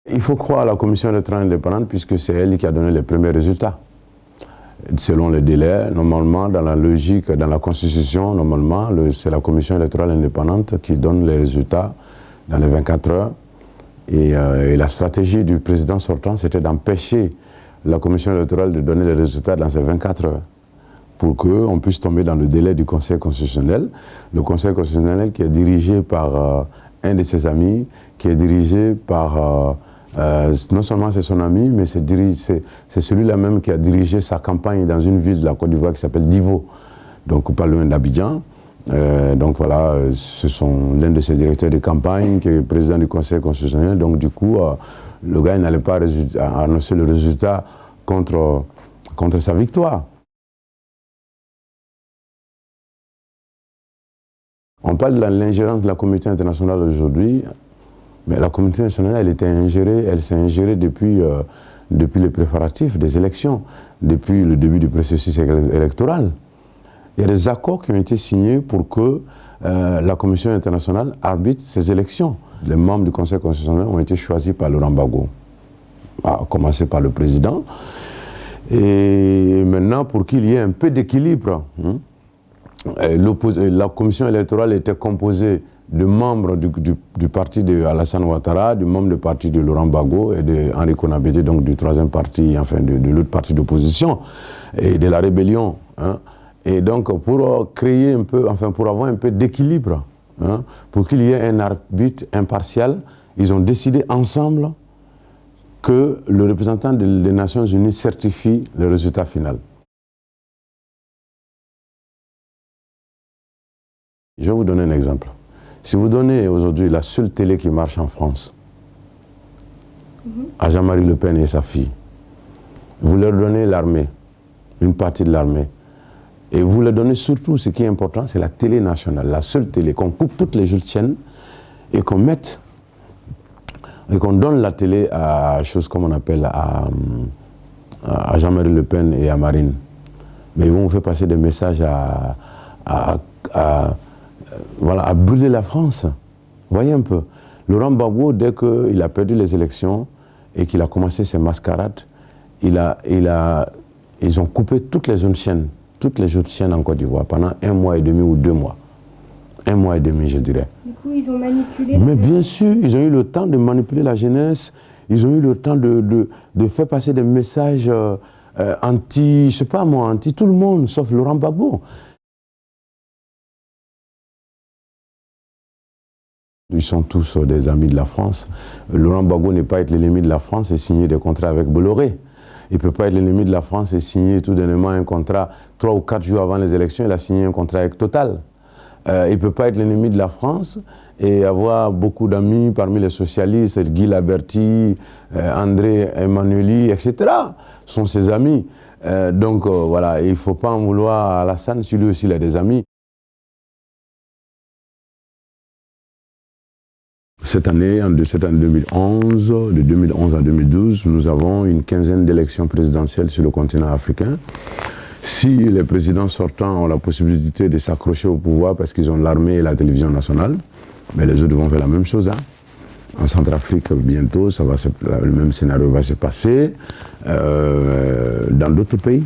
Il faut croire à la commission électorale indépendante puisque c'est elle qui a donné les premiers résultats. Selon les délais, normalement, dans la logique, dans la Constitution, normalement, c'est la commission électorale indépendante qui donne les résultats dans les 24 heures. Et la stratégie du président sortant, c'était d'empêcher la commission électorale de donner les résultats dans ces 24 heures pour qu'on puisse tomber dans le délai du Conseil constitutionnel. Le Conseil constitutionnel qui est dirigé par un de ses amis, qui est dirigé par... non seulement c'est son ami, mais c'est celui-là même qui a dirigé sa campagne dans une ville de la Côte d'Ivoire qui s'appelle Divo, donc pas loin d'Abidjan. Donc voilà, ce sont l'un de ses directeurs de campagne qui est président du Conseil constitutionnel. Donc du coup, le gars n'allait pas annoncer le résultat contre sa victoire. On parle de l'ingérence de la communauté internationale aujourd'hui. Mais la communauté nationale, elle s'est ingérée depuis les préparatifs des élections, depuis le début du processus électoral. Il y a des accords qui ont été signés pour que la commission internationale arbitre ces élections. Les membres du Conseil constitutionnel ont été choisis par Laurent Gbagbo, à commencer par le président. Et maintenant, pour qu'il y ait un peu d'équilibre, la commission électorale était composée de membres du parti de Alassane Ouattara, du membre du parti de Laurent Gbagbo et de Henri Konaté, donc du troisième parti, enfin de l'autre parti d'opposition, et de la rébellion. Et donc pour créer un peu, enfin pour avoir un peu d'équilibre, pour qu'il y ait un arbitre impartial, ils ont décidé ensemble que le représentant des Nations Unies certifie le résultat final. Je vais vous donner un exemple. Si vous donnez aujourd'hui la seule télé qui marche en France à Jean-Marie Le Pen et sa fille, vous leur donnez l'armée, une partie de l'armée, et vous leur donnez surtout, ce qui est important, c'est la télé nationale, la seule télé, qu'on coupe toutes les autres chaînes et qu'on mette, et qu'on donne la télé à choses comme on appelle à Jean-Marie Le Pen et à Marine. Mais ils vont vous faire passer des messages voilà, à brûler la France. Voyez un peu. Laurent Gbagbo, dès qu'il a perdu les élections et qu'il a commencé ses mascarades, ils ont coupé toutes les autres chaînes en Côte d'Ivoire pendant 1 mois et demi ou 2 mois. 1 mois et demi, je dirais. Du coup, ils ont manipulé... Mais bien sûr, ils ont eu le temps de manipuler la jeunesse, ils ont eu le temps de faire passer des messages anti, je sais pas moi, anti tout le monde, sauf Laurent Gbagbo. Ils sont tous des amis de la France. Laurent Gbagbo n'est pas être l'ennemi de la France et signer des contrats avec Bolloré. Il ne peut pas être l'ennemi de la France et signer tout dernièrement un contrat 3 ou 4 jours avant les élections. Il a signé un contrat avec Total. Il ne peut pas être l'ennemi de la France et avoir beaucoup d'amis parmi les socialistes, Guy Laberty, André Emmanueli, etc. sont ses amis. Donc voilà, il ne faut pas en vouloir à Alassane, si lui aussi il a des amis. Cette année, en 2011, de 2011 à 2012, nous avons une quinzaine d'élections présidentielles sur le continent africain. Si les présidents sortants ont la possibilité de s'accrocher au pouvoir parce qu'ils ont l'armée et la télévision nationale, mais les autres vont faire la même chose. En Centrafrique, bientôt, le même scénario va se passer. Dans d'autres pays.